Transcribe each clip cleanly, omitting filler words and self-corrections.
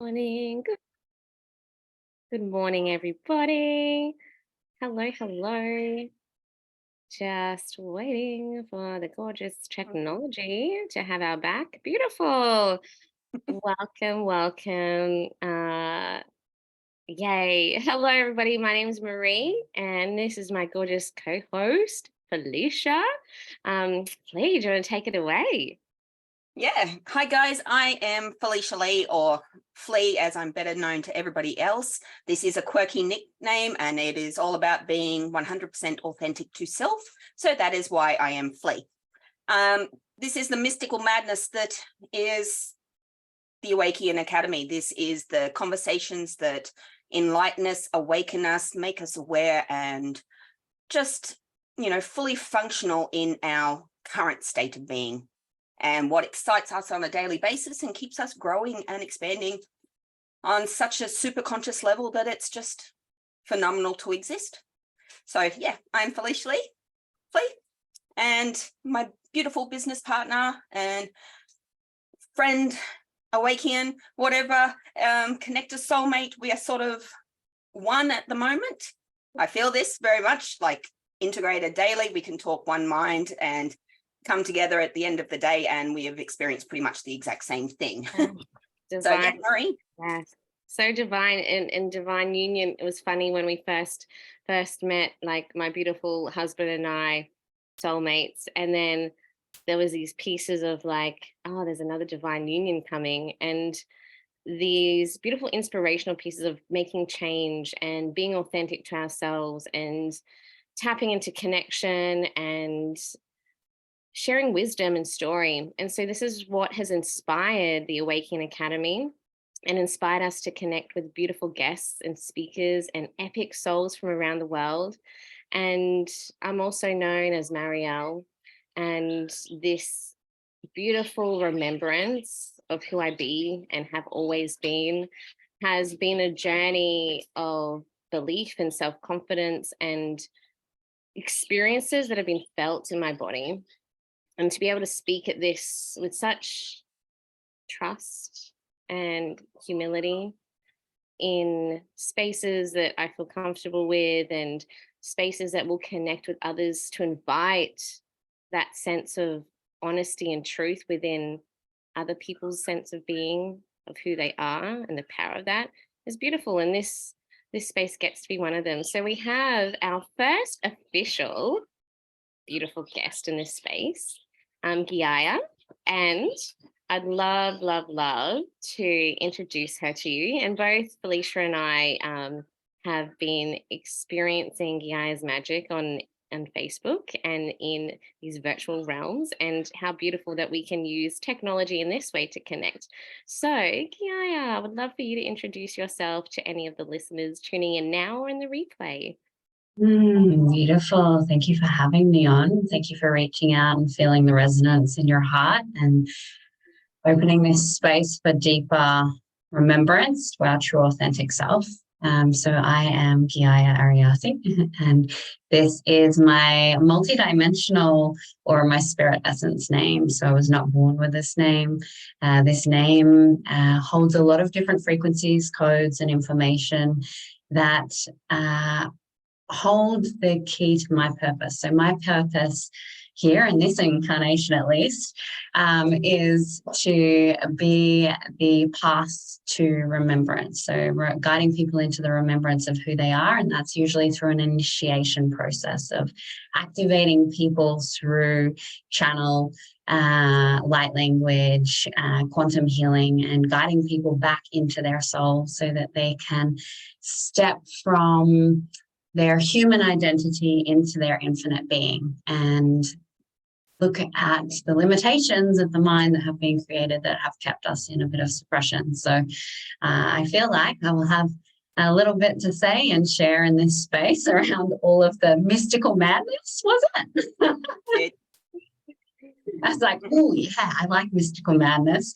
Morning. Good morning, everybody. Hello. Just waiting for the gorgeous technology to have our back. Beautiful. Welcome. Yay. Hello, everybody. My name is Marie, and this is my gorgeous co-host, Felicia. Lee, do you want to take it away? Yeah. Hi, guys. I am Felicia Lee, or Flea, as I'm better known to everybody else. This is a quirky nickname, and it is all about being 100% authentic to self. So that is why I am Flea. This is the Mystical Madness that is the Awaecnian Academy. This is the conversations that enlighten us, awaken us, make us aware, and just, fully functional in our current state of being. And what excites us on a daily basis and keeps us growing and expanding on such a super conscious level that it's just phenomenal to exist. So yeah, I'm Felicia Lee, and my beautiful business partner and friend, Awaecnian, whatever, connector soulmate. We are sort of one at the moment. I feel this very much like integrated daily. We can talk one mind and come together at the end of the day, and we have experienced pretty much the exact same thing. So yeah, Marie. Yes. So divine in divine union. It was funny when we first met, like my beautiful husband and I, soulmates, and then there was these pieces of like, oh, there's another divine union coming, and these beautiful inspirational pieces of making change and being authentic to ourselves and tapping into connection and sharing wisdom and story. And so this is what has inspired the Awaecnian Academy and inspired us to connect with beautiful guests and speakers and epic souls from around the world. And I'm also known as Marielle, and this beautiful remembrance of who I be and have always been has been a journey of belief and self-confidence and experiences that have been felt in my body. And to be able to speak at this with such trust and humility in spaces that I feel comfortable with and spaces that will connect with others, to invite that sense of honesty and truth within other people's sense of being, of who they are, and the power of that is beautiful. And this space gets to be one of them. So we have our first official beautiful guest in this space, Geeia, and I'd love to introduce her to you. And both Felicia and I have been experiencing Geeia's magic on Facebook and in these virtual realms, and how beautiful that we can use technology in this way to connect. So Geeia, I would love for you to introduce yourself to any of the listeners tuning in now or in the replay. Beautiful. Thank you for having me on. Thank you for reaching out and feeling the resonance in your heart and opening this space for deeper remembrance to our true authentic self. So I am Geeia Ariarti, and this is my multidimensional, or my spirit essence name. So I was not born with this name. This name holds a lot of different frequencies, codes, and information that hold the key to my purpose. So my purpose here, in this incarnation at least, is to be the path to remembrance. So we're guiding people into the remembrance of who they are, and that's usually through an initiation process of activating people through channel, light language, quantum healing, and guiding people back into their soul so that they can step from their human identity into their infinite being and look at the limitations of the mind that have been created that have kept us in a bit of suppression. So I feel like I will have a little bit to say and share in this space around all of the mystical madness, was it? I was like, oh yeah, I like mystical madness.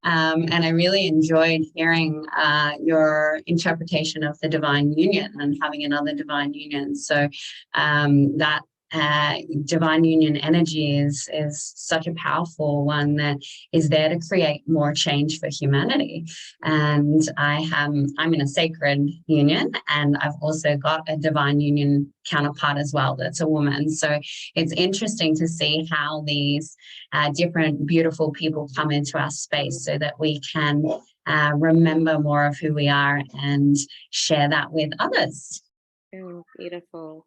And I really enjoyed hearing your interpretation of the divine union and having another divine union. So that divine union energy is such a powerful one that is there to create more change for humanity. And I'm in a sacred union, and I've also got a divine union counterpart as well that's a woman. So it's interesting to see how these different beautiful people come into our space so that we can remember more of who we are and share that with others. Oh, beautiful.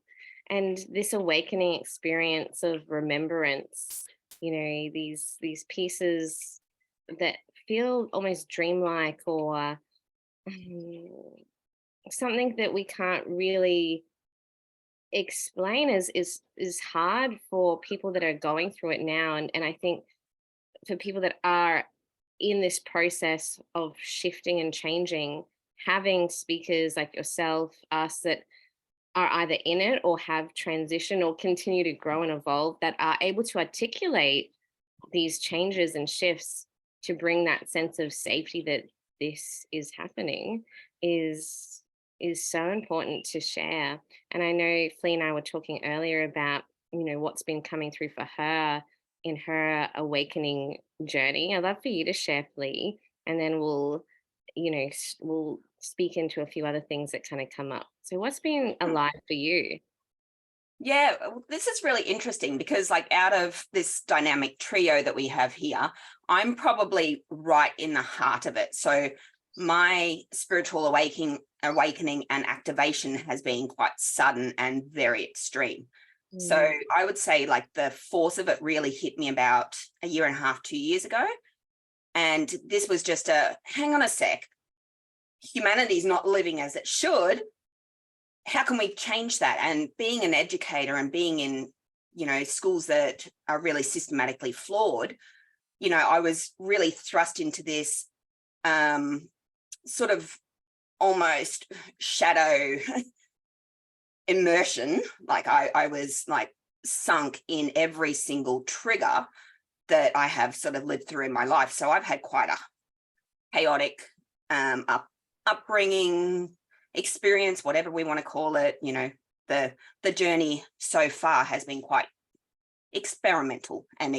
And this awakening experience of remembrance, you know, these pieces that feel almost dreamlike, or something that we can't really explain is hard for people that are going through it now. And I think for people that are in this process of shifting and changing, having speakers like yourself, us, that are either in it or have transitioned or continue to grow and evolve, that are able to articulate these changes and shifts to bring that sense of safety that this is happening is so important to share. And I know Flea and I were talking earlier about, you know, what's been coming through for her in her awakening journey. I'd love for you to share, Flea, and then we'll speak into a few other things that kind of come up. So what's been alive for you? Yeah, this is really interesting because, like, out of this dynamic trio that we have here, I'm probably right in the heart of it. So my spiritual awakening and activation has been quite sudden and very extreme. So I would say, like, the force of it really hit me about 1.5 years, 2 years ago. And this was just hang on a sec. Humanity's not living as it should. How can we change that? And being an educator and being in, you know, schools that are really systematically flawed, you know, I was really thrust into this sort of almost shadow immersion. Like I was like sunk in every single trigger that I have sort of lived through in my life. So I've had quite a chaotic upbringing, experience, whatever we want to call it. You know, the journey so far has been quite experimental and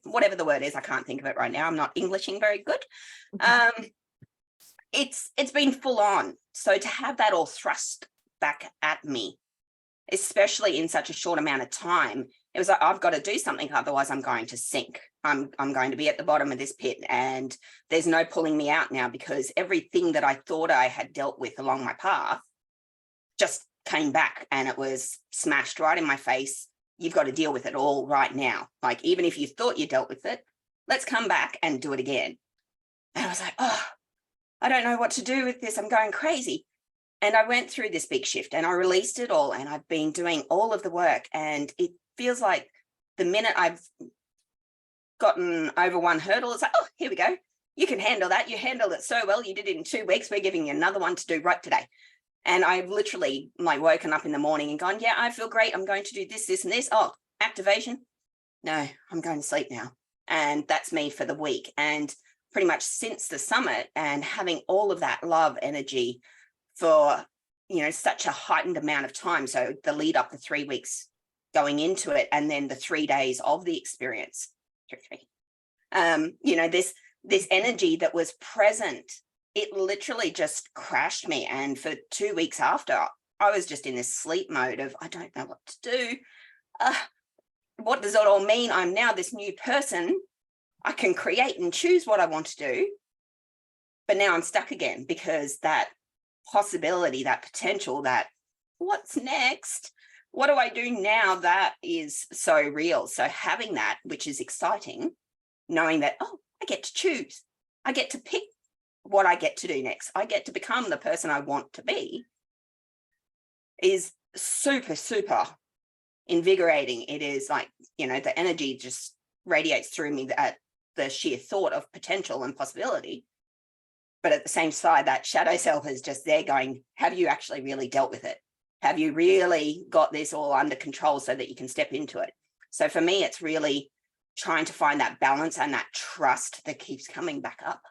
whatever the word is, I can't think of it right now. I'm not Englishing very good. It's been full on. So to have that all thrust back at me, especially in such a short amount of time, it was like, I've got to do something, otherwise I'm going to sink. I'm going to be at the bottom of this pit, and there's no pulling me out now, because everything that I thought I had dealt with along my path just came back, and it was smashed right in my face. You've got to deal with it all right now. Like, even if you thought you dealt with it, let's come back and do it again. And I was like, oh, I don't know what to do with this. I'm going crazy. And I went through this big shift and I released it all, and I've been doing all of the work, and it feels like the minute I've gotten over one hurdle, it's like, oh, here we go. You can handle that. You handled it so well. You did it in 2 weeks. We're giving you another one to do right today. And I've literally like woken up in the morning and gone, yeah, I feel great. I'm going to do this, this, and this. Oh, activation. No, I'm going to sleep now. And that's me for the week. And pretty much since the summit, and having all of that love energy for, you know, such a heightened amount of time. So the lead up, the 3 weeks going into it, and then the 3 days of the experience, you know, this energy that was present, it literally just crashed me. And for 2 weeks after, I was just in this sleep mode of, I don't know what to do. What does it all mean? I'm now this new person. I can create and choose what I want to do. But now I'm stuck again, because that possibility, that potential, that what's next? What do I do now? That is so real. So having that, which is exciting, knowing that, oh, I get to choose. I get to pick what I get to do next. I get to become the person I want to be, is super, super invigorating. It is like, you know, the energy just radiates through me at the sheer thought of potential and possibility. But at the same side, that shadow self is just there going, have you actually really dealt with it? Have you really got this all under control so that you can step into it? So for me, it's really trying to find that balance and that trust that keeps coming back up.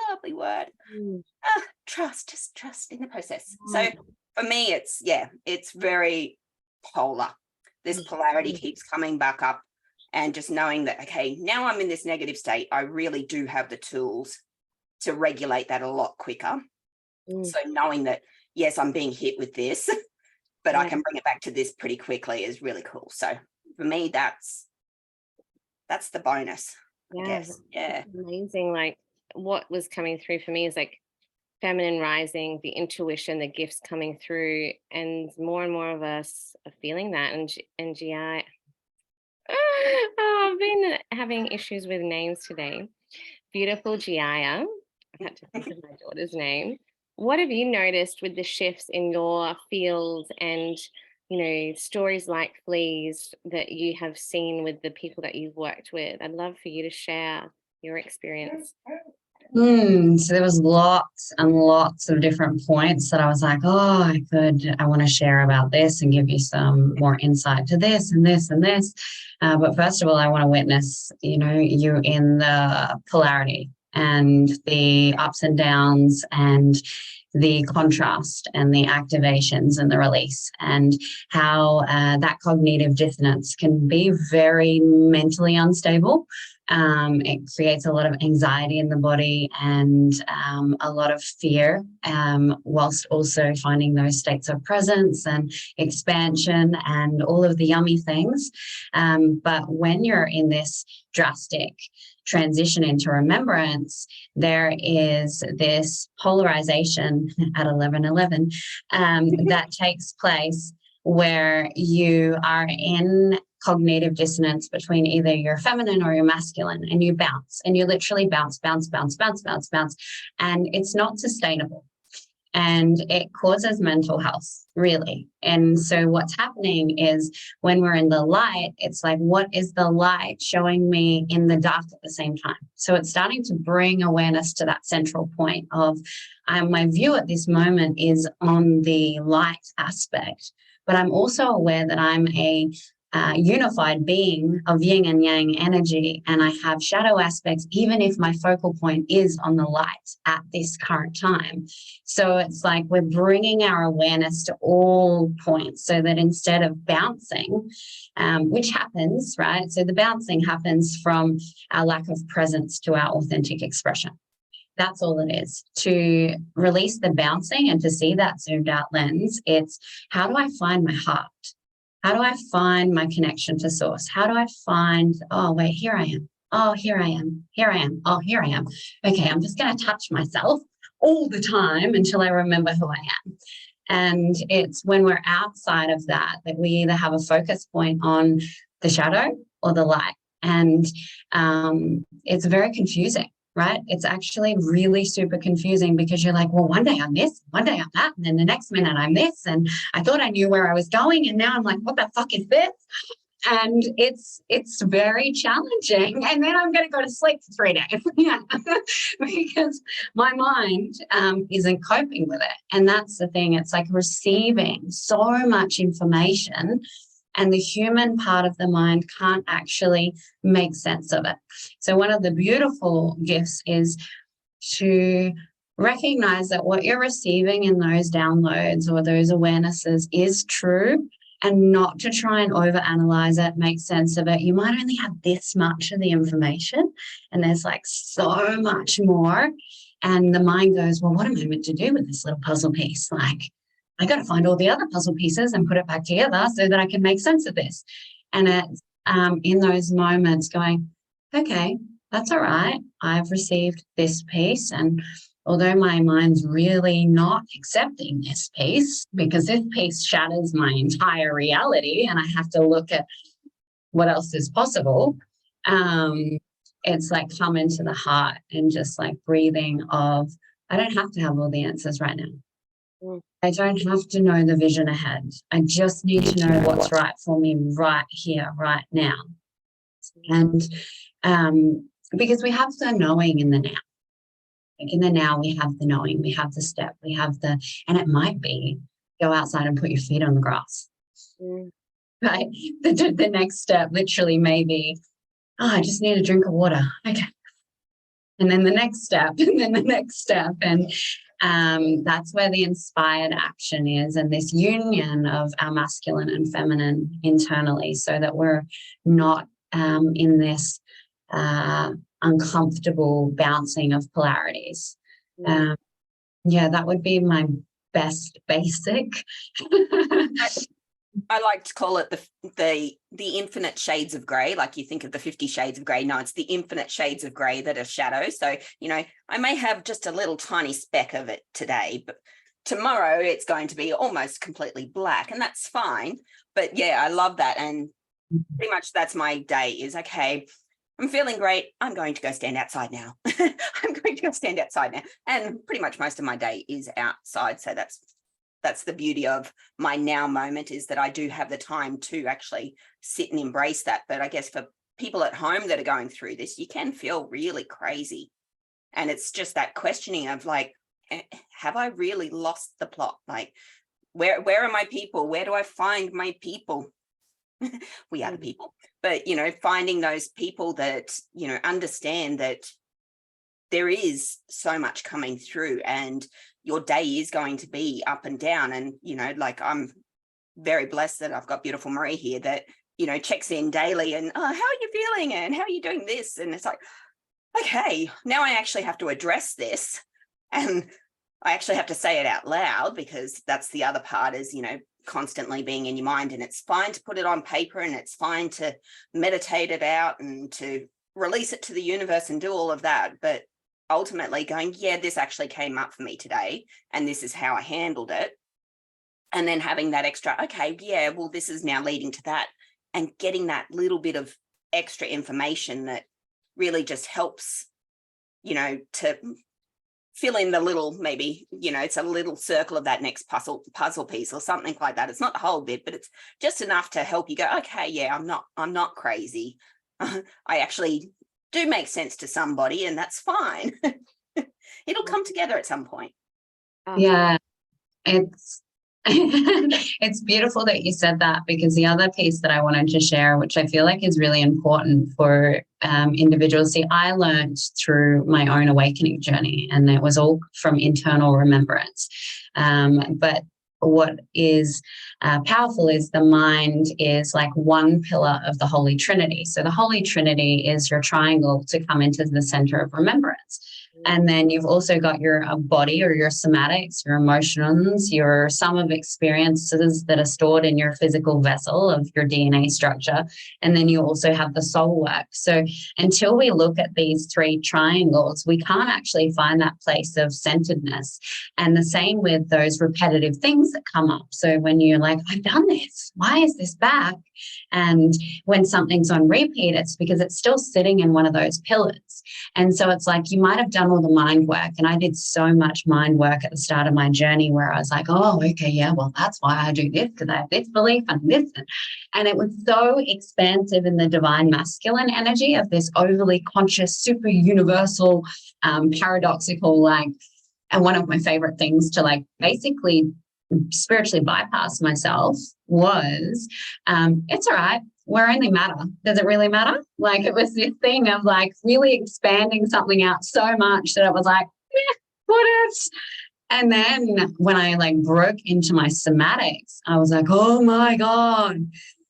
Lovely word. Trust, just trust in the process. So for me, it's very polar. This polarity keeps coming back up, and just knowing that, okay, now I'm in this negative state, I really do have the tools to regulate that a lot quicker. So knowing that, yes, I'm being hit with this, but I can bring it back to this pretty quickly is really cool. So for me, that's the bonus, I guess. Yeah. Amazing. Like what was coming through for me is like feminine rising, the intuition, the gifts coming through, and more of us are feeling that. And Geeia, I've been having issues with names today. Beautiful Geeia. I had to think of my daughter's name. What have you noticed with the shifts in your field and, stories like Fleas that you have seen with the people that you've worked with? I'd love for you to share your experience. So there was lots and lots of different points that I was like, I want to share about this and give you some more insight to this and this and this. But first of all, I want to witness, you in the polarity and the ups and downs and the contrast and the activations and the release, and how that cognitive dissonance can be very mentally unstable. It creates a lot of anxiety in the body and a lot of fear, whilst also finding those states of presence and expansion and all of the yummy things. But when you're in this drastic transition into remembrance, there is this polarization at 11:11 that takes place where you are in cognitive dissonance between either your feminine or your masculine, and you bounce, and you literally bounce, and it's not sustainable. And it causes mental health, really. And so what's happening is when we're in the light, it's like, what is the light showing me in the dark at the same time? So it's starting to bring awareness to that central point of my view at this moment is on the light aspect, but I'm also aware that I'm a unified being of yin and yang energy, and I have shadow aspects, even if my focal point is on the light at this current time. So it's like we're bringing our awareness to all points, so that instead of bouncing, which happens, right? So the bouncing happens from our lack of presence to our authentic expression. That's all it is. To release the bouncing and to see that zoomed out lens, it's how do I find my heart? How do I find my connection to source? How do I find, oh, wait, here I am. Oh, here I am. Here I am. Oh, here I am. Okay, I'm just going to touch myself all the time until I remember who I am. And it's when we're outside of that we either have a focus point on the shadow or the light. And it's very confusing. Right? It's actually really super confusing because you're like, well, one day I'm this, one day I'm that, and then the next minute I'm this, and I thought I knew where I was going, and now I'm like, what the fuck is this? And it's very challenging. And then I'm going to go to sleep for 3 days because my mind isn't coping with it. And that's the thing. It's like receiving so much information, and the human part of the mind can't actually make sense of it. So one of the beautiful gifts is to recognize that what you're receiving in those downloads or those awarenesses is true, and not to try and overanalyze it, make sense of it. You might only have this much of the information, and there's like so much more. And the mind goes, well, what am I meant to do with this little puzzle piece? Like, I got to find all the other puzzle pieces and put it back together so that I can make sense of this. And it's in those moments going, okay, that's all right. I've received this piece. And although my mind's really not accepting this piece, because this piece shatters my entire reality and I have to look at what else is possible, it's like come into the heart and just like breathing of, I don't have to have all the answers right now. I don't have to know the vision ahead. I just need to know what's right for me right here, right now. And because we have the knowing in the now. Like in the now, we have the knowing, we have the step, we have and it might be go outside and put your feet on the grass. Right? The next step literally may be, I just need a drink of water. Okay. And then the next step, and then the next step. And That's where the inspired action is, and this union of our masculine and feminine internally, so that we're not in this uncomfortable bouncing of polarities. Yeah, that would be my best basic. I like to call it the infinite shades of grey. Like you think of the 50 shades of grey. No, it's the infinite shades of grey that are shadows. So, you know, I may have just a little tiny speck of it today, but tomorrow it's going to be almost completely black, and that's fine. But yeah, I love that. And pretty much that's my day is, okay, I'm feeling great. I'm going to go stand outside now. I'm going to go stand outside now. And pretty much most of my day is outside. So that's the beauty of my now moment, is that I do have the time to actually sit and embrace that. But I guess for people at home that are going through this, you can feel really crazy. And it's just that questioning of like, have I really lost the plot? Like, where are my people? Where do I find my people? We are the people. But, you know, finding those people that, you know, understand that there is so much coming through, and your day is going to be up and down. And, you know, like, I'm very blessed that I've got beautiful Marie here that, you know, checks in daily and, oh, how are you feeling? And how are you doing this? And it's like, okay, now I actually have to address this. And I actually have to say it out loud, because that's the other part is, you know, constantly being in your mind. And it's fine to put it on paper, and it's fine to meditate it out and to release it to the universe and do all of that. But ultimately going, yeah, this actually came up for me today, and this is how I handled it. And then having that extra, okay, yeah, well, this is now leading to that, and getting that little bit of extra information that really just helps, you know, to fill in the little, maybe, you know, it's a little circle of that next puzzle piece or something like that. It's not the whole bit, but it's just enough to help you go, okay, yeah, I'm not crazy. I actually do make sense to somebody, and that's fine. It'll come together at some point. Yeah, it's it's beautiful that you said that, because the other piece that I wanted to share, which I feel like is really important for individuals. See, I learned through my own awakening journey, and it was all from internal remembrance. But what is powerful is the mind is like one pillar of the Holy Trinity. So the Holy Trinity is your triangle to come into the center of remembrance. And then you've also got your body, or your somatics, your emotions, your sum of experiences that are stored in your physical vessel of your DNA structure. And then you also have the soul work. So until we look at these three triangles, we can't actually find that place of centeredness. And the same with those repetitive things that come up. So when you're like, I've done this, why is this back? And when something's on repeat, it's because it's still sitting in one of those pillars. And so it's like, you might have done all the mind work. And I did so much mind work at the start of my journey where I was like, oh, okay, yeah, well, that's why I do this, because I have this belief and this. And it was so expansive in the divine masculine energy of this overly conscious, super universal, paradoxical, like, and one of my favorite things to like basically spiritually bypass myself was, it's all right. We're only matter. Does it really matter? Like, it was this thing of like really expanding something out so much that it was like, what else? And then when I like broke into my somatics, I was like, oh my God,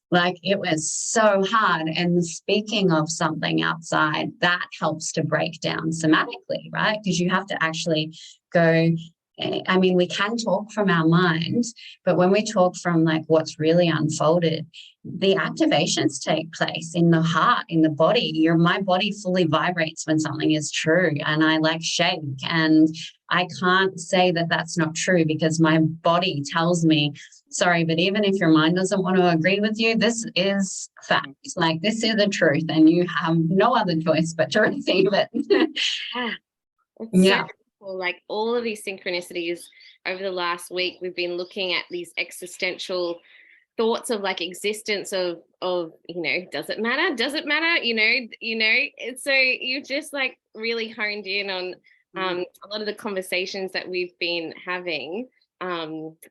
like it was so hard. And speaking of something outside, that helps to break down somatically, right? Because you have to actually go, I mean, we can talk from our mind, but when we talk from like what's really unfolded, the activations take place in the heart, in the body. My body fully vibrates when something is true, and I like shake, and I can't say that that's not true, because my body tells me, sorry, but even if your mind doesn't want to agree with you, this is fact. Like, this is the truth, and you have no other choice but to receive it. Yeah. So like all of these synchronicities over the last week, we've been looking at these existential thoughts of like existence of you know, does it matter, you know. And so you've just like really honed in on a lot of the conversations that we've been having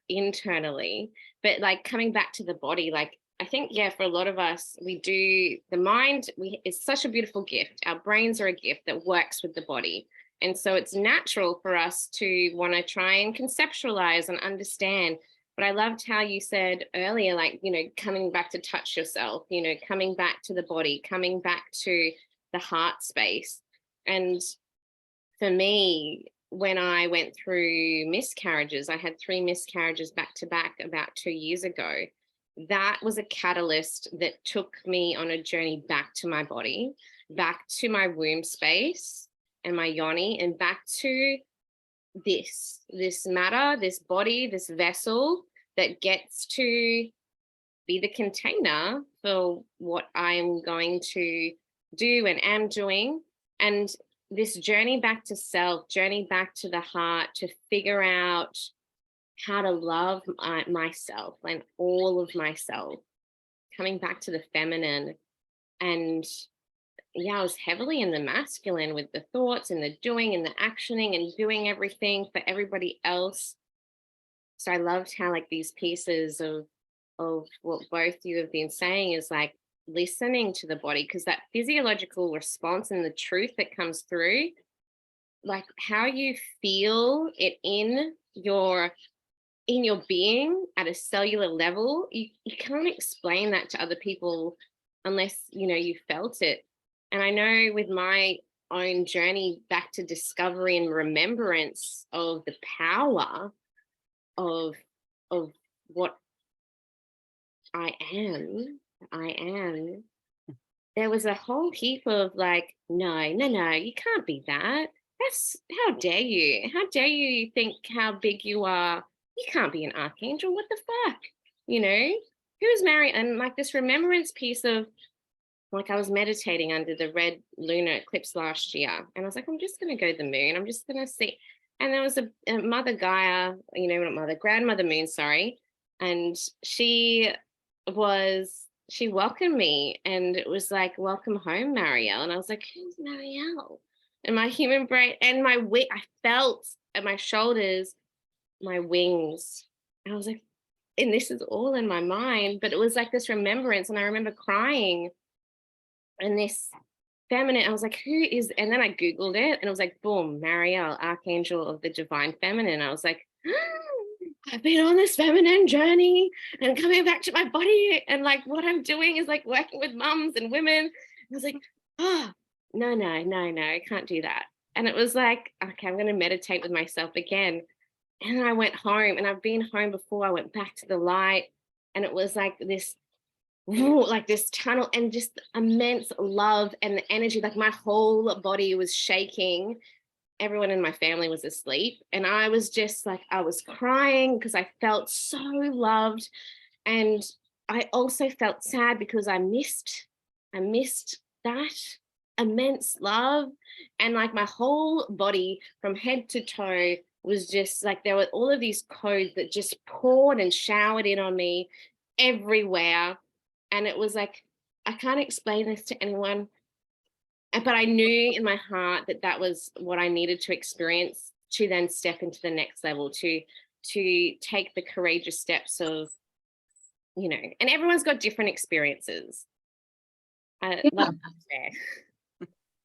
internally, but like coming back to the body, like I think, yeah, for a lot of us, we do, the mind, it's such a beautiful gift. Our brains are a gift that works with the body. And so it's natural for us to want to try and conceptualize and understand. But I loved how you said earlier, like, you know, coming back to touch yourself, you know, coming back to the body, coming back to the heart space. And for me, when I went through miscarriages, I had 3 miscarriages back to back about 2 years ago. That was a catalyst that took me on a journey back to my body, back to my womb space and my yoni, and back to this matter, this body, this vessel that gets to be the container for what I'm going to do and am doing. And this journey back to self, journey back to the heart, to figure out how to love myself and all of myself, coming back to the feminine. And yeah, I was heavily in the masculine with the thoughts and the doing and the actioning and doing everything for everybody else. So I loved how like these pieces of what both you have been saying is like listening to the body, because that physiological response and the truth that comes through, like how you feel it in your being at a cellular level, you can't explain that to other people unless, you know, you felt it. And I know with my own journey back to discovery and remembrance of the power of what I am, there was a whole heap of like, no, you can't be that. That's, how dare you think how big you are. You can't be an archangel. What the fuck? You know, who's married? And like this remembrance piece of, like I was meditating under the red lunar eclipse last year. And I was like, I'm just going to go to the moon. I'm just going to see. And there was a Mother Geeia, you know, not mother, grandmother moon, sorry. And she welcomed me, and it was like, welcome home, Marielle. And I was like, who's Marielle? And my human brain and my I felt at my shoulders, my wings. And I was like, and this is all in my mind, but it was like this remembrance. And I remember crying, and this feminine, I was like, who is, and then I Googled it, and it was like, boom, Marielle, Archangel of the Divine Feminine. I was like, I've been on this feminine journey and coming back to my body, and like what I'm doing is like working with mums and women. I was like, oh, no, I can't do that. And it was like, okay, I'm going to meditate with myself again. And then I went home, and I've been home before. I went back to the light, and it was like this tunnel, and just immense love and the energy. Like my whole body was shaking. Everyone in my family was asleep, and I was just like, I was crying because I felt so loved. And I also felt sad because I missed that immense love. And like my whole body from head to toe was just like, there were all of these codes that just poured and showered in on me everywhere. And it was like, I can't explain this to anyone, but I knew in my heart that that was what I needed to experience to then step into the next level, to take the courageous steps of, you know, and everyone's got different experiences.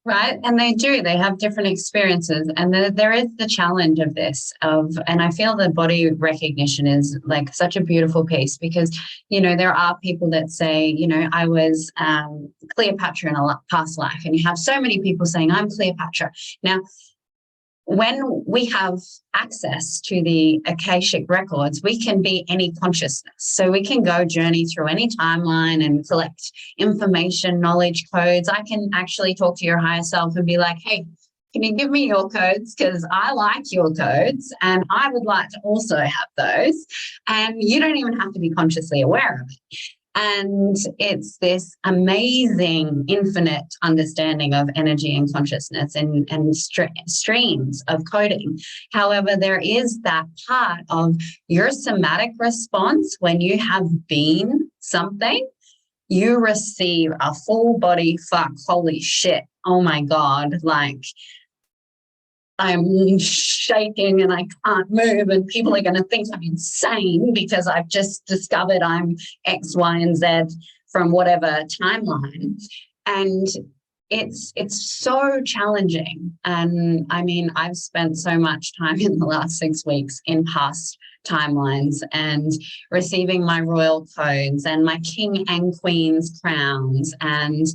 Right. And they have different experiences. And there is the challenge of this and I feel the body recognition is like such a beautiful piece, because, you know, there are people that say, you know, I was Cleopatra in a past life, and you have so many people saying I'm Cleopatra. Now, when we have access to the Akashic records, we can be any consciousness. So we can go journey through any timeline and collect information, knowledge, codes. I can actually talk to your higher self and be like, hey, can you give me your codes? Because I like your codes and I would like to also have those. And you don't even have to be consciously aware of it. And it's this amazing, infinite understanding of energy and consciousness and streams of coding. However, there is that part of your somatic response when you have been something, you receive a full body fuck, holy shit, oh my God, like I'm shaking and I can't move, and people are going to think I'm insane because I've just discovered I'm X, Y, and Z from whatever timeline. And it's so challenging. And I mean, I've spent so much time in the last 6 weeks in past timelines and receiving my royal codes and my king and queen's crowns, and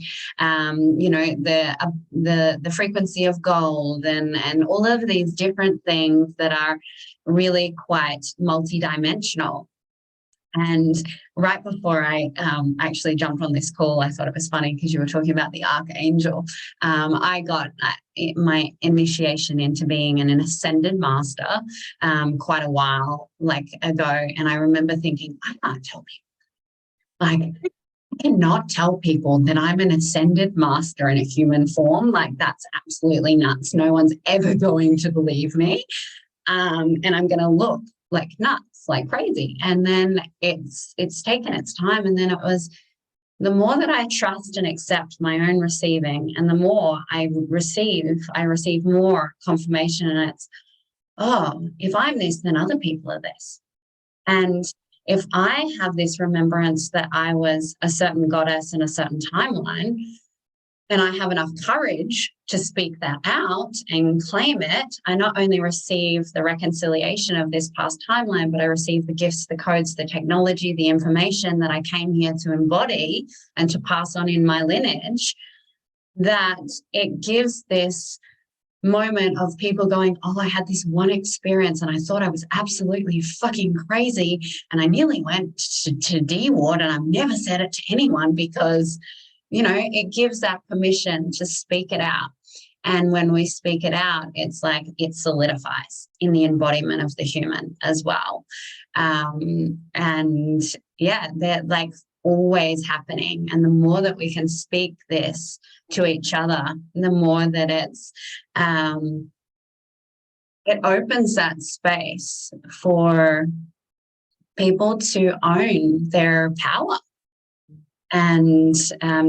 you know, the frequency of gold, and all of these different things that are really quite multidimensional. And right before I actually jumped on this call, I thought it was funny because you were talking about the archangel. I got my initiation into being an ascended master quite a while ago. And I remember thinking, I can't tell people. Like, I cannot tell people that I'm an ascended master in a human form. Like, that's absolutely nuts. No one's ever going to believe me. And I'm going to look like nuts, like crazy. And then it's taken its time. And then it was the more that I trust and accept my own receiving, and the more I receive more confirmation. And it's, oh, if I'm this, then other people are this. And if I have this remembrance that I was a certain goddess in a certain timeline, and I have enough courage to speak that out and claim it, I not only receive the reconciliation of this past timeline, but I receive the gifts, the codes, the technology, the information that I came here to embody and to pass on in my lineage, that it gives this moment of people going, oh, I had this one experience and I thought I was absolutely fucking crazy. And I nearly went to D ward, and I've never said it to anyone because, you know, it gives that permission to speak it out. And when we speak it out, it's like it solidifies in the embodiment of the human as well. And yeah, they're like always happening. And the more that we can speak this to each other, the more that it opens that space for people to own their power. And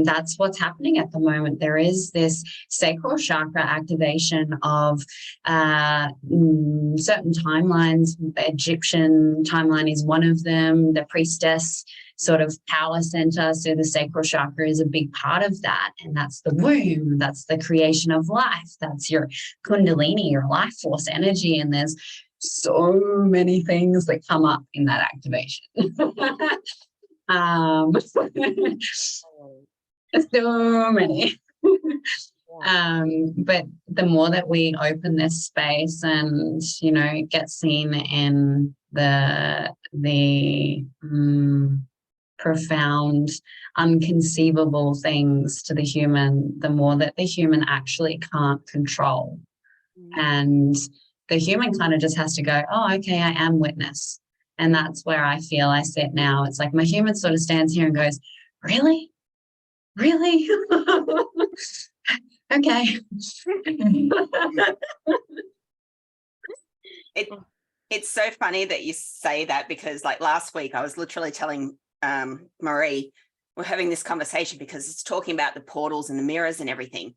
that's what's happening at the moment. There is this sacral chakra activation of certain timelines. The Egyptian timeline is one of them. The Priestess sort of power center. So the sacral chakra is a big part of that. And that's the womb. That's the creation of life. That's your kundalini, your life force energy. And there's so many things that come up in that activation. So many. But the more that we open this space and, you know, get seen in the profound, unconceivable things to the human, the more that the human actually can't control. And the human kind of just has to go, oh, okay, I am witness. And that's where I feel I sit now. It's like my human sort of stands here and goes, really? Really? Okay. It's so funny that you say that, because like last week I was literally telling Marie, we're having this conversation because it's talking about the portals and the mirrors and everything.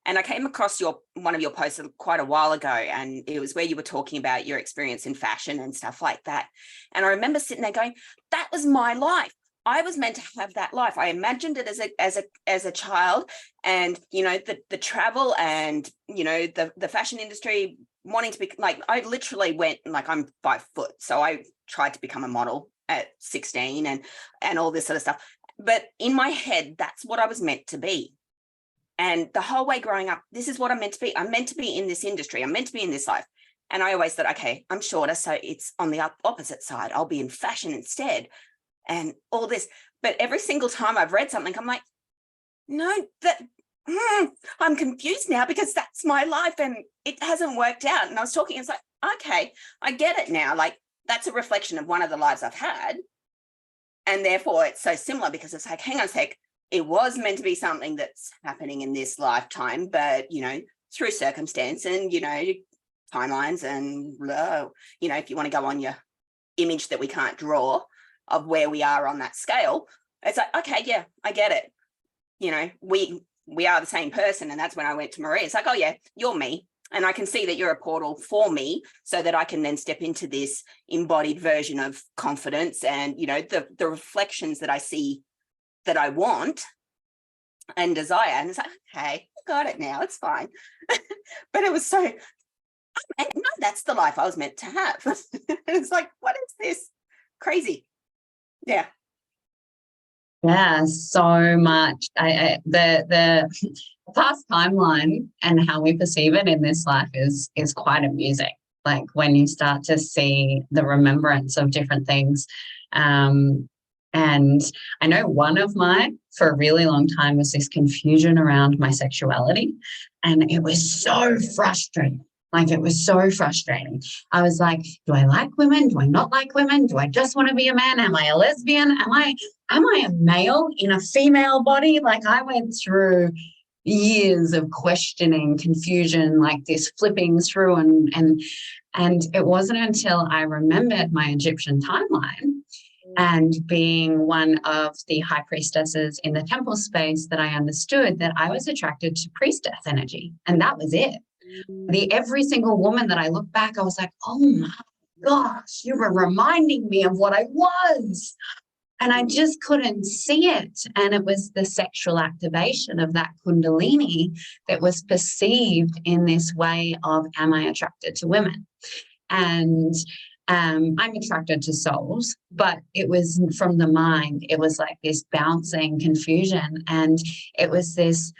And I came across one of your posts quite a while ago, and it was where you were talking about your experience in fashion and stuff like that. And I remember sitting there going, that was my life. I was meant to have that life. I imagined it as a child, and, you know, the travel and, you know, the fashion industry, wanting to be like, I literally went, like, I'm 5 foot. So I tried to become a model at 16 and all this sort of stuff. But in my head, that's what I was meant to be. And the whole way growing up, this is what I'm meant to be. I'm meant to be in this industry. I'm meant to be in this life. And I always thought, okay, I'm shorter, so it's on the opposite side. I'll be in fashion instead and all this. But every single time I've read something, I'm like, no, I'm confused now because that's my life and it hasn't worked out. And I was talking, it's like, okay, I get it now. Like, that's a reflection of one of the lives I've had. And therefore it's so similar, because it's like, hang on a sec. It was meant to be something that's happening in this lifetime, but, you know, through circumstance and, you know, timelines and, you know, if you want to go on your image that we can't draw of where we are on that scale, it's like, okay, yeah, I get it. You know, we are the same person. And that's when I went to Marie. It's like, oh yeah, you're me. And I can see that you're a portal for me, so that I can then step into this embodied version of confidence and, you know, the reflections that I see that I want, and desire. And it's like, okay, I got it now, it's fine. But it was so, no, that's the life I was meant to have. It's like, what is this? Crazy. Yeah. Yeah, so much. The past timeline and how we perceive it in this life is quite amusing. Like when you start to see the remembrance of different things. And I know one of mine for a really long time was this confusion around my sexuality. And it was so frustrating. Like it was so frustrating. I was like, do I like women? Do I not like women? Do I just want to be a man? Am I a lesbian? Am I a male in a female body? Like I went through years of questioning, confusion, like this flipping through, and it wasn't until I remembered my Egyptian timeline and being one of the high priestesses in the temple space that I understood that I was attracted to priestess energy, and that was it. Every single woman that I look back, I was like, oh my gosh, you were reminding me of what I was. And I just couldn't see it. And it was the sexual activation of that Kundalini that was perceived in this way of, am I attracted to women? And I'm attracted to souls, but it was from the mind. It was like this bouncing confusion. And it was this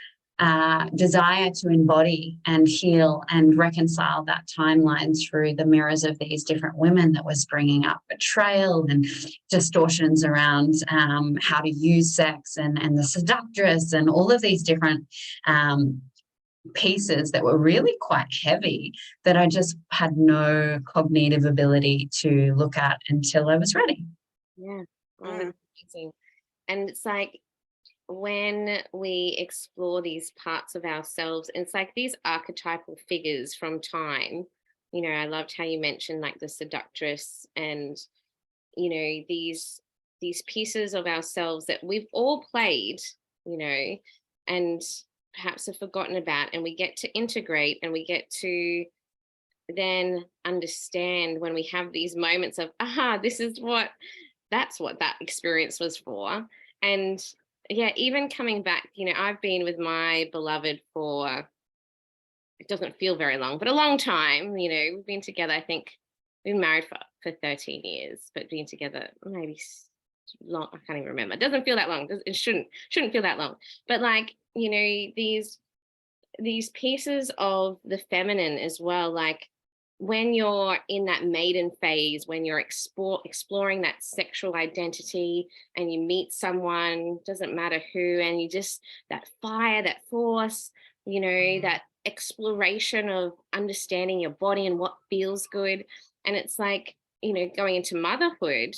desire to embody and heal and reconcile that timeline through the mirrors of these different women that was bringing up betrayal and distortions around how to use sex and the seductress and all of these different pieces that were really quite heavy that I just had no cognitive ability to look at until I was ready. Yeah. Amazing. And it's like, when we explore these parts of ourselves, it's like these archetypal figures from time. You know, I loved how you mentioned like the seductress and, you know, these pieces of ourselves that we've all played, you know, and perhaps have forgotten about, and we get to integrate and we get to then understand when we have these moments of, this is that's what that experience was for. And yeah, even coming back, you know, I've been with my beloved for, it doesn't feel very long, but a long time. You know, we've been together, I think we've been married for 13 years, but been together maybe long, I can't even remember. It doesn't feel that long. It shouldn't feel that long. But like, you know, these pieces of the feminine as well, like when you're in that maiden phase, when you're exploring that sexual identity and you meet someone, doesn't matter who, and you just, that fire, that force, you know, that exploration of understanding your body and what feels good. And it's like, you know, going into motherhood,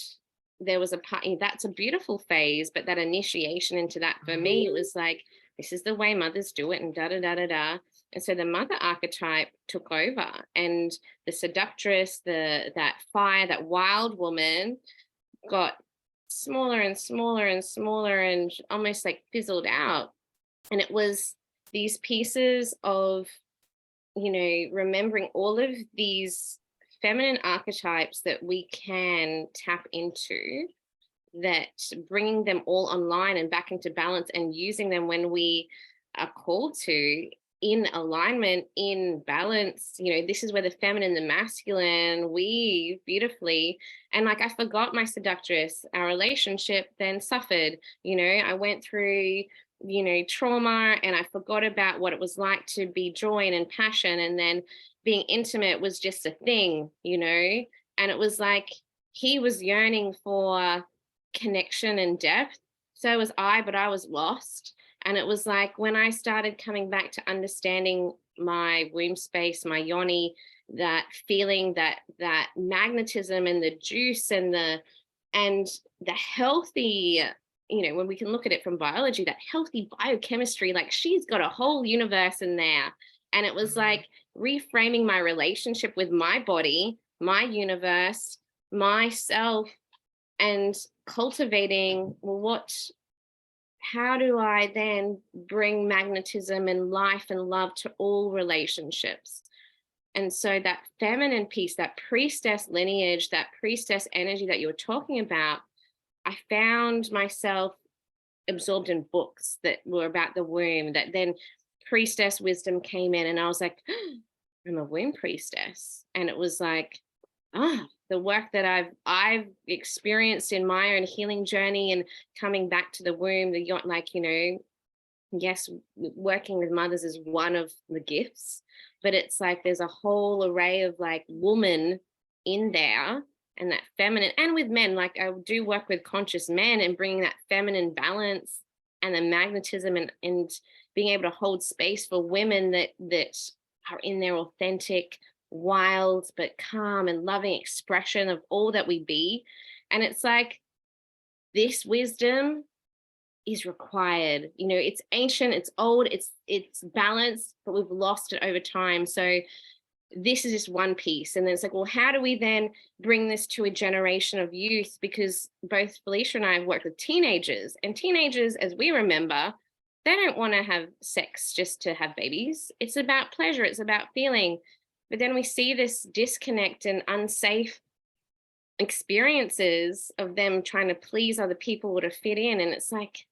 there was a part, that's a beautiful phase, but that initiation into that for me, it was like, this is the way mothers do it, and da da da da da. And so the mother archetype took over, and the seductress, that fire, that wild woman got smaller and smaller and smaller and almost like fizzled out. And it was these pieces of, you know, remembering all of these feminine archetypes that we can tap into, that bringing them all online and back into balance and using them when we are called to, in alignment, in balance. You know, this is where the feminine, the masculine weave beautifully. And like, I forgot my seductress. Our relationship then suffered. You know, I went through, you know, trauma, and I forgot about what it was like to be joy and passion. And then being intimate was just a thing, you know, and it was like he was yearning for connection and depth. So was I, but I was lost. And it was like when I started coming back to understanding my womb space, my yoni, that feeling, that magnetism and the juice and the healthy, you know, when we can look at it from biology, that healthy biochemistry, like she's got a whole universe in there. And it was like reframing my relationship with my body, my universe, myself, and cultivating, well, how do I then bring magnetism and life and love to all relationships? And so that feminine piece, that priestess lineage, that priestess energy that you were talking about, I found myself absorbed in books that were about the womb, that then priestess wisdom came in, and I was like, I'm a womb priestess. And it was like, the work that I've experienced in my own healing journey and coming back to the womb, like, you know, yes, working with mothers is one of the gifts, but it's like there's a whole array of like woman in there, and that feminine, and with men, like I do work with conscious men and bringing that feminine balance and the magnetism, and being able to hold space for women that are in their authentic, wild but calm and loving expression of all that we be. And it's like, this wisdom is required. You know, it's ancient, it's old, it's balanced, but we've lost it over time. So this is just one piece. And then it's like, well, how do we then bring this to a generation of youth? Because both Felicia and I have worked with teenagers, and teenagers, as we remember, they don't want to have sex just to have babies. It's about pleasure, it's about feeling. But then we see this disconnect and unsafe experiences of them trying to please other people or to fit in. And it's like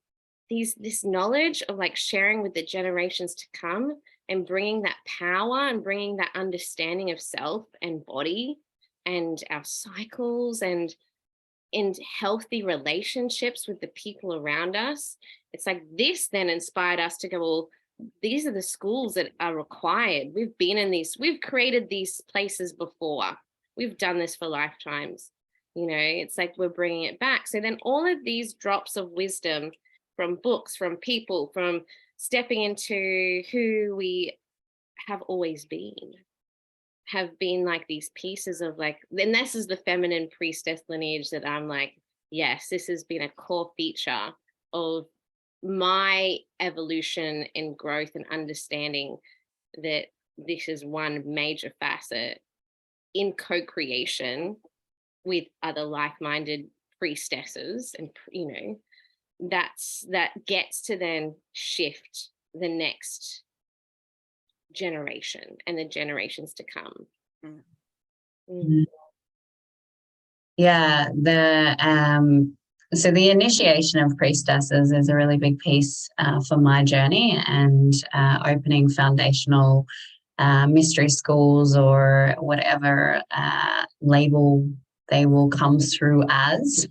this knowledge of like sharing with the generations to come, and bringing that power and bringing that understanding of self and body and our cycles, and in healthy relationships with the people around us. It's like this then inspired us to go, well, these are the schools that are required. We've been in these, we've created these places before. We've done this for lifetimes. You know, it's like we're bringing it back. So then all of these drops of wisdom from books, from people, from stepping into who we have always been, have been like these pieces of like, and this is the feminine priestess lineage that I'm like, yes, this has been a core feature of my evolution and growth and understanding that this is one major facet in co-creation with other like-minded priestesses, and you know, that gets to then shift the next generation and the generations to come. Yeah, so the initiation of priestesses is a really big piece for my journey, and opening foundational mystery schools, or whatever label they will come through as.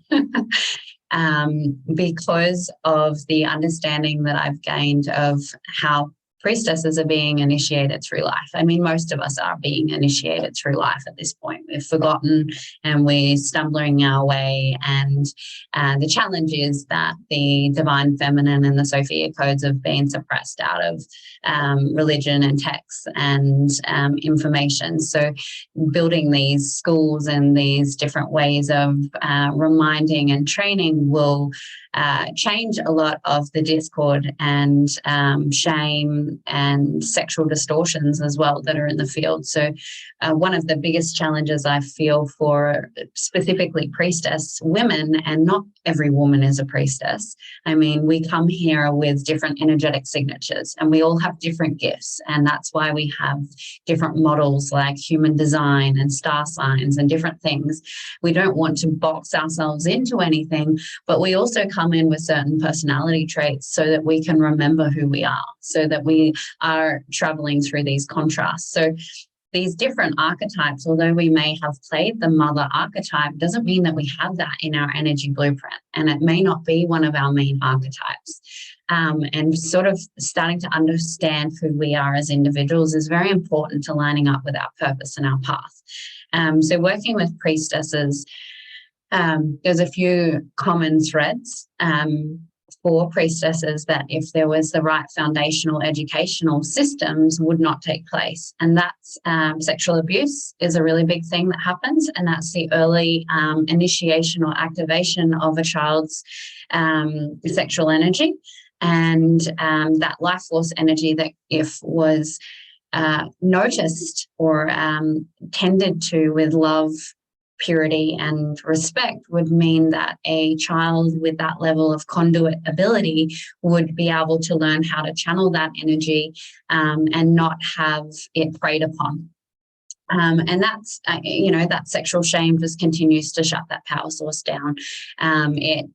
Because of the understanding that I've gained of how priestesses are being initiated through life. I mean, most of us are being initiated through life at this point. We've forgotten and we're stumbling our way. And the challenge is that the divine feminine and the Sophia codes have been suppressed out of religion and texts and information. So building these schools and these different ways of reminding and training will change a lot of the discord and shame and sexual distortions as well that are in the field. So one of the biggest challenges I feel for specifically priestess women, and not every woman is a priestess. I mean, we come here with different energetic signatures, and we all have different gifts, and that's why we have different models like human design and star signs and different things. We don't want to box ourselves into anything, but we also come in with certain personality traits so that we can remember who we are, so that we are traveling through these contrasts. So these different archetypes, although we may have played the mother archetype, doesn't mean that we have that in our energy blueprint, and it may not be one of our main archetypes. And sort of starting to understand who we are as individuals is very important to lining up with our purpose and our path. So working with priestesses, there's a few common threads for priestesses that if there was the right foundational educational systems would not take place. And that's sexual abuse is a really big thing that happens. And that's the early initiation or activation of a child's sexual energy. And that life force energy that if was noticed or tended to with love, purity and respect would mean that a child with that level of conduit ability would be able to learn how to channel that energy and not have it preyed upon. And that's, you know, that sexual shame just continues to shut that power source down. A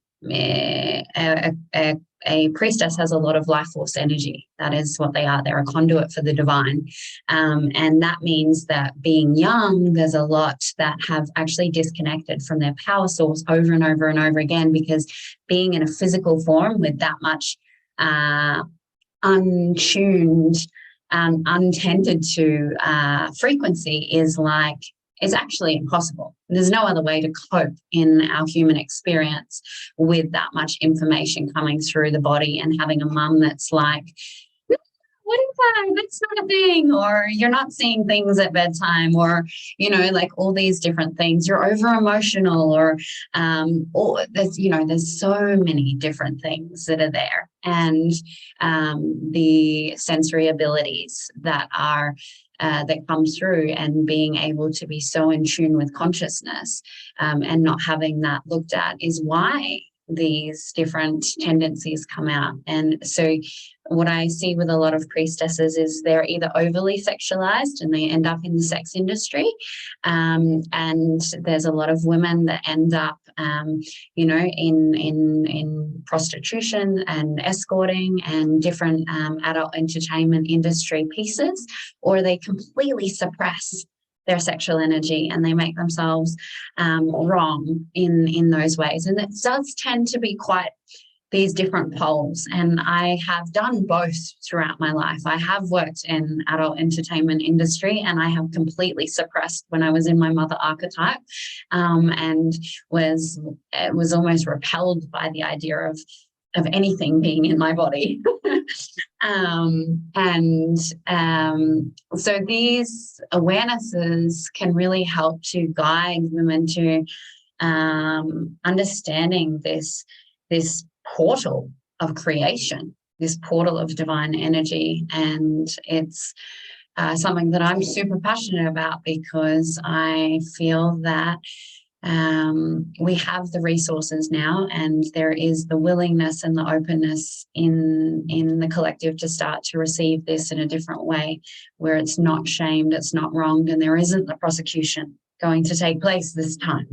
a priestess has a lot of life force energy. That is what they are. They're a conduit for the divine. And that means that being young, there's a lot that have actually disconnected from their power source over and over and over again, because being in a physical form with that much untuned, untended to frequency is actually impossible. There's no other way to cope in our human experience with that much information coming through the body, and having a mum that's like, what is that? That's not a thing. Or you're not seeing things at bedtime, or, like all these different things. You're over emotional, or there's so many different things that are there. And the sensory abilities that are that come through, and being able to be so in tune with consciousness, and not having that looked at, is why these different tendencies come out. And so what I see with a lot of priestesses is they're either overly sexualized and they end up in the sex industry, and there's a lot of women that end up in prostitution and escorting and different adult entertainment industry pieces, or they completely suppress their sexual energy and they make themselves wrong in those ways. And it does tend to be quite these different poles. And I have done both throughout my life. I have worked in adult entertainment industry, and I have completely suppressed when I was in my mother archetype, and was almost repelled by the idea of anything being in my body. So these awarenesses can really help to guide women to understanding this portal of creation, this portal of divine energy. And it's something that I'm super passionate about, because I feel that we have the resources now, and there is the willingness and the openness in the collective to start to receive this in a different way, where it's not shamed, it's not wronged, and there isn't the prosecution going to take place this time.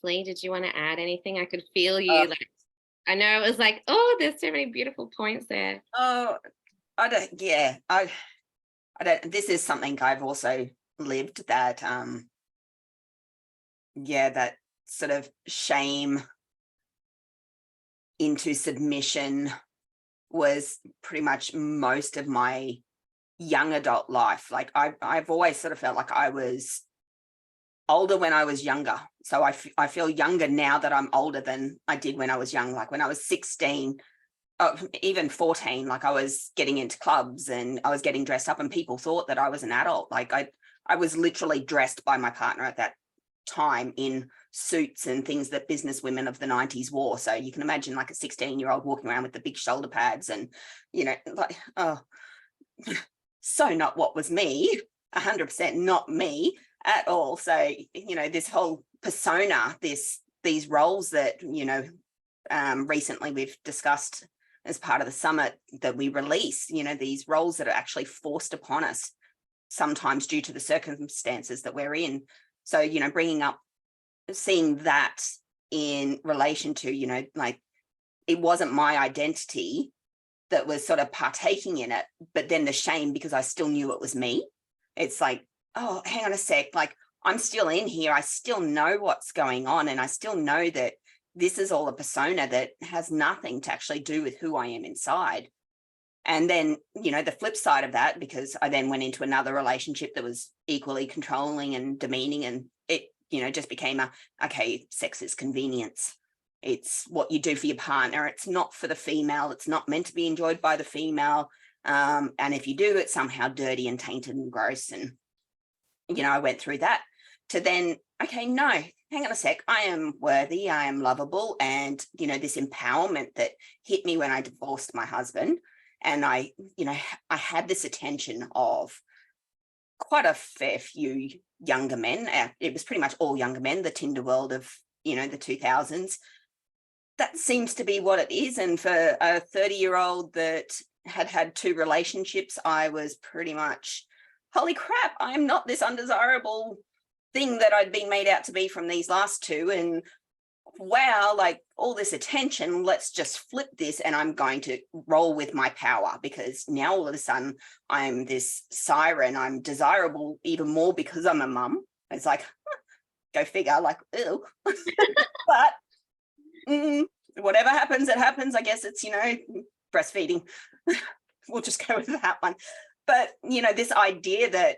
Flea, did you want to add anything? I could feel you. I know it was like, oh, there's so many beautiful points there. Oh, I don't. This is something I've also lived, that that sort of shame into submission was pretty much most of my young adult life. Like I've always sort of felt like I was older when I was younger. So I feel younger now that I'm older than I did when I was young. Like when I was 16, even 14, like I was getting into clubs and I was getting dressed up, and people thought that I was an adult. Like I was literally dressed by my partner at that time in suits and things that business women of the 90s wore. So you can imagine like a 16-year-old walking around with the big shoulder pads and, so not what was me, 100% not me at all. So, this whole persona, these roles that, recently we've discussed as part of the summit that we release, these roles that are actually forced upon us, sometimes due to the circumstances that we're in. So, bringing up, seeing that in relation to, like it wasn't my identity that was sort of partaking in it, but then the shame because I still knew it was me. It's like, oh, hang on a sec, like I'm still in here. I still know what's going on, and I still know that this is all a persona that has nothing to actually do with who I am inside. And then, the flip side of that, because I then went into another relationship that was equally controlling and demeaning, and it, just became sex is convenience. It's what you do for your partner. It's not for the female. It's not meant to be enjoyed by the female. And if you do, it's somehow dirty and tainted and gross. And, I went through that to then, no, hang on a sec. I am worthy. I am lovable. And, this empowerment that hit me when I divorced my husband. And I had this attention of quite a fair few younger men. It was pretty much all younger men, the Tinder world of, the 2000s. That seems to be what it is. And for a 30-year-old that had 2 relationships, I was pretty much, holy crap, I'm not this undesirable thing that I'd been made out to be from these last 2. And wow, like all this attention, let's just flip this and I'm going to roll with my power, because now all of a sudden I'm this siren. I'm desirable even more because I'm a mum. It's like, go figure, like, ew. But whatever happens, it happens. I guess it's, breastfeeding. We'll just go with that one. But, this idea that,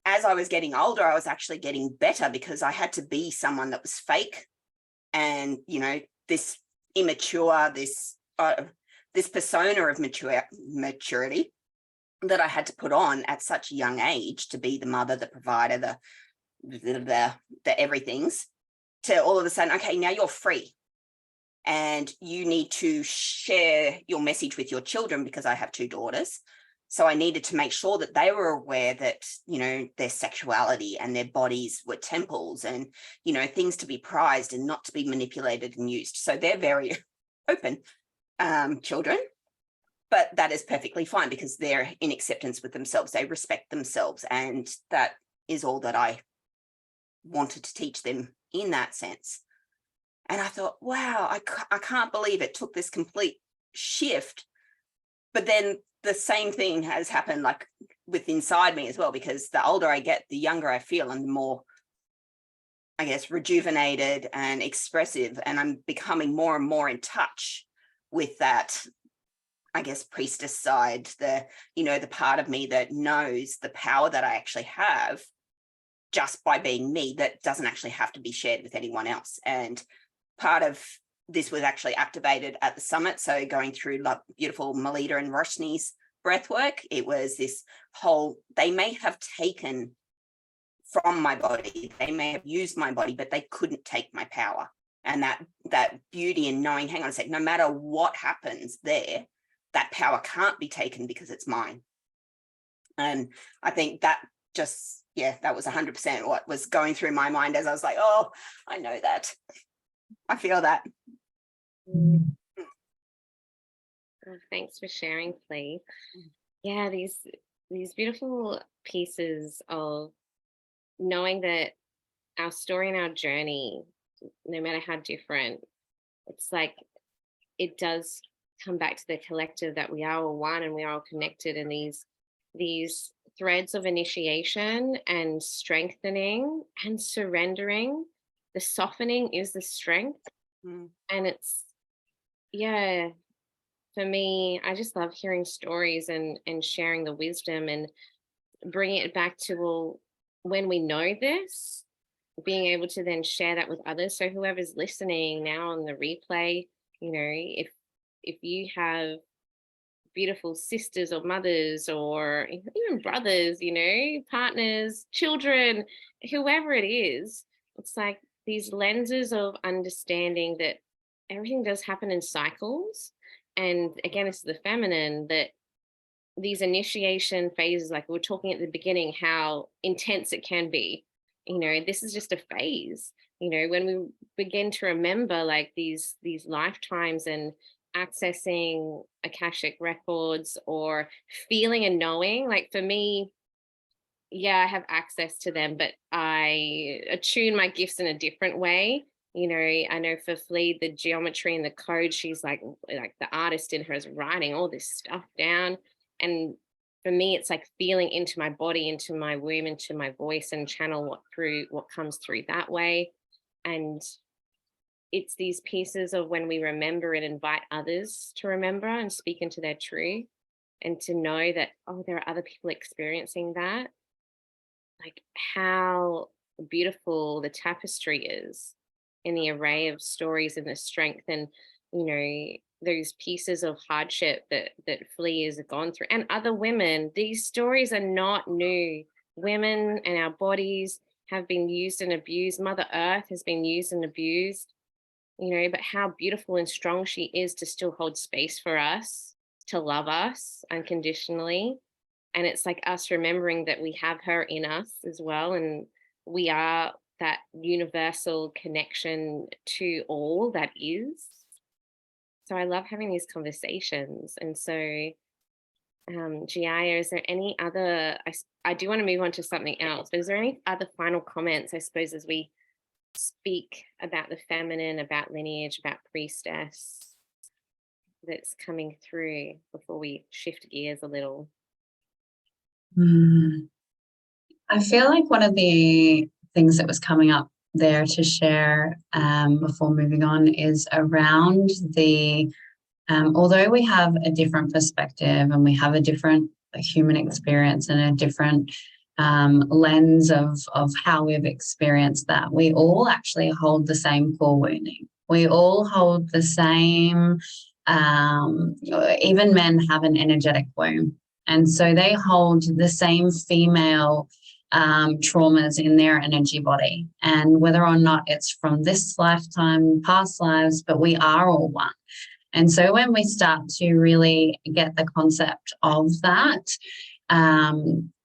as I was getting older, I was actually getting better because I had to be someone that was fake. And, this immature, this persona of maturity that I had to put on at such a young age to be the mother, the provider, the everythings, to all of a sudden, okay, now you're free. And you need to share your message with your children, because I have 2 daughters. So I needed to make sure that they were aware that, their sexuality and their bodies were temples and, things to be prized and not to be manipulated and used. So they're very open children, but that is perfectly fine because they're in acceptance with themselves. They respect themselves. And that is all that I wanted to teach them in that sense. And I thought, wow, I can't believe it took this complete shift. But then the same thing has happened like with inside me as well, because the older I get, the younger I feel and the more, I guess, rejuvenated and expressive. And I'm becoming more and more in touch with that, I guess, priestess side, the part of me that knows the power that I actually have just by being me, that doesn't actually have to be shared with anyone else. And part of this was actually activated at the summit. So going through beautiful Melita and Roshni's breath work, it was this whole, they may have taken from my body, they may have used my body, but they couldn't take my power. And that beauty in knowing, hang on a sec, no matter what happens there, that power can't be taken because it's mine. And I think that just, that was 100% what was going through my mind as I was like, oh, I know that. I feel that. Oh, thanks for sharing, Flea. Yeah, these beautiful pieces of knowing that our story and our journey, no matter how different, it's like it does come back to the collective, that we are all one and we are all connected, and these threads of initiation and strengthening and surrendering. The softening is the strength. And it's, for me, I just love hearing stories and sharing the wisdom and bringing it back to, well, when we know this, being able to then share that with others. So whoever's listening now on the replay, if you have beautiful sisters or mothers or even brothers, partners, children, whoever it is, it's like these lenses of understanding that everything does happen in cycles. And again, it's the feminine, that these initiation phases, like we were talking at the beginning, how intense it can be. This is just a phase. When we begin to remember like these lifetimes and accessing Akashic records or feeling and knowing, like for me, I have access to them, but I attune my gifts in a different way. I know for Flea, the geometry and the code, she's like the artist in her is writing all this stuff down. And for me, it's like feeling into my body, into my womb, into my voice, and channel what comes through that way. And it's these pieces of when we remember and invite others to remember and speak into their truth, and to know that, oh, there are other people experiencing that. Like how beautiful the tapestry is in the array of stories and the strength and, those pieces of hardship that Flea has gone through, and other women. These stories are not new. Women and our bodies have been used and abused. Mother Earth has been used and abused, but how beautiful and strong she is to still hold space for us, to love us unconditionally. And it's like us remembering that we have her in us as well. And we are that universal connection to all that is. So I love having these conversations. And so, Geeia, is there any other, I do want to move on to something else, but is there any other final comments, I suppose, as we speak about the feminine, about lineage, about priestess that's coming through before we shift gears a little? I feel like one of the things that was coming up there to share before moving on is around the, although we have a different perspective and we have a different human experience and a different lens of how we've experienced that, we all actually hold the same core wounding. We all hold the same, even men have an energetic womb. And so they hold the same female traumas in their energy body. And whether or not it's from this lifetime, past lives, but we are all one. And so when we start to really get the concept of that,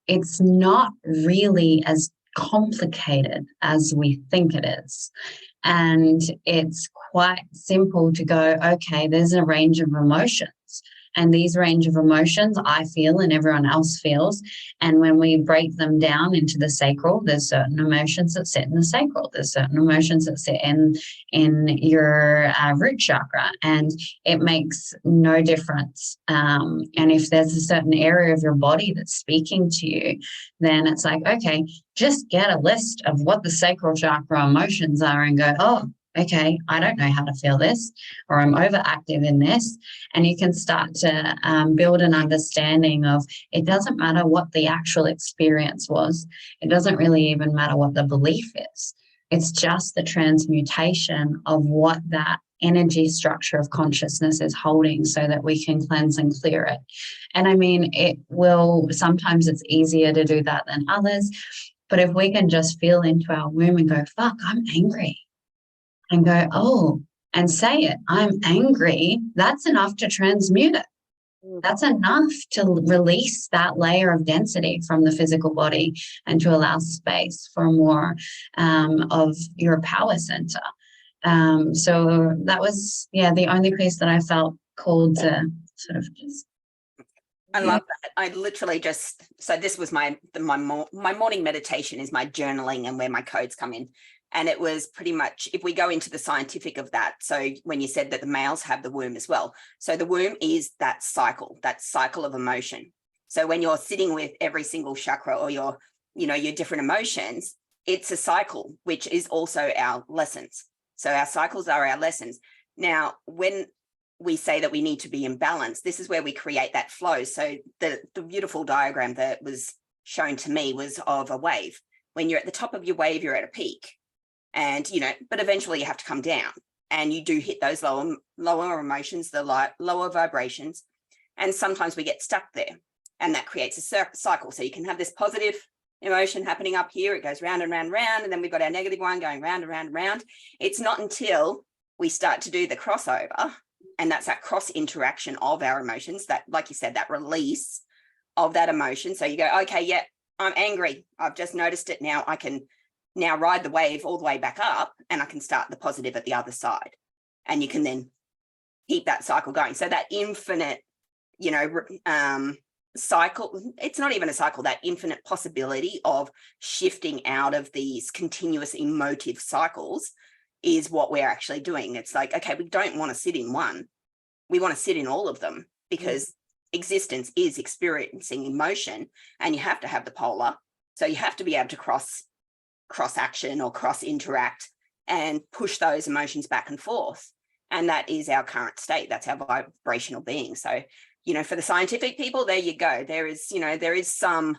it's not really as complicated as we think it is. And it's quite simple to go, okay, there's a range of emotions. And these range of emotions I feel and everyone else feels. And when we break them down into the sacral, there's certain emotions that sit in the sacral. There's certain emotions that sit in your root chakra. And it makes no difference. And if there's a certain area of your body that's speaking to you, then it's like, okay, just get a list of what the sacral chakra emotions are and go, oh, okay, I don't know how to feel this, or I'm overactive in this. And you can start to build an understanding of it doesn't matter what the actual experience was. It doesn't really even matter what the belief is. It's just the transmutation of what that energy structure of consciousness is holding so that we can cleanse and clear it. And I mean, sometimes it's easier to do that than others. But if we can just feel into our womb and go, fuck, I'm angry. And go, oh, and say it, I'm angry, that's enough to transmute it. That's enough to release that layer of density from the physical body and to allow space for more of your power center. So that was, the only piece that I felt called to sort of just. I love that. I literally so this was my morning meditation is my journaling and where my codes come in. And it was pretty much, if we go into the scientific of that, so when you said that the males have the womb as well. So the womb is that cycle of emotion. So when you're sitting with every single chakra or your different emotions, it's a cycle, which is also our lessons. So our cycles are our lessons. Now, when we say that we need to be in balance, this is where we create that flow. So the beautiful diagram that was shown to me was of a wave. When you're at the top of your wave, you're at a peak. And, but eventually you have to come down and you do hit those lower emotions, the lower vibrations. And sometimes we get stuck there and that creates a cycle. So you can have this positive emotion happening up here. It goes round and round and round. And then we've got our negative one going round and round and round. It's not until we start to do the crossover, and that's that cross interaction of our emotions, that, like you said, that release of that emotion. So you go, okay, yeah, I'm angry. I've just noticed it now. I can now ride the wave all the way back up and I can start the positive at the other side. And you can then keep that cycle going. So that infinite, cycle, it's not even a cycle, that infinite possibility of shifting out of these continuous emotive cycles is what we're actually doing. It's like, okay, we don't want to sit in one. We want to sit in all of them because existence is experiencing emotion and you have to have the polar. So you have to be able to cross action or cross interact and push those emotions back and forth. And that is our current state. That's our vibrational being. So, for the scientific people, there you go. There is some,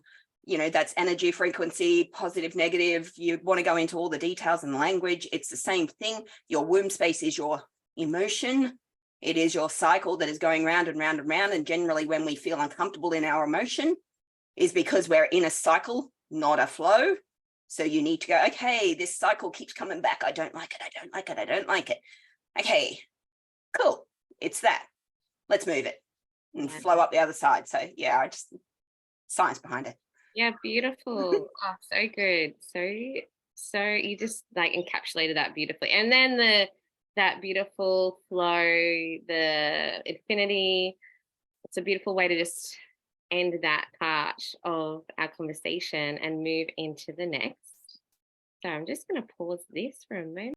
that's energy frequency, positive, negative. You want to go into all the details and language. It's the same thing. Your womb space is your emotion. It is your cycle that is going round and round and round. And generally when we feel uncomfortable in our emotion is because we're in a cycle, not a flow. So you need to go, okay, this cycle keeps coming back. I don't like it. I don't like it. I don't like it. Okay, cool. It's that. Let's move it and flow up the other side. So yeah, I just science behind it. Yeah, beautiful. Oh, so good. So you just like encapsulated that beautifully. And then that beautiful flow, the infinity. It's a beautiful way to just end that part of our conversation and move into the next. So I'm just going to pause this for a moment.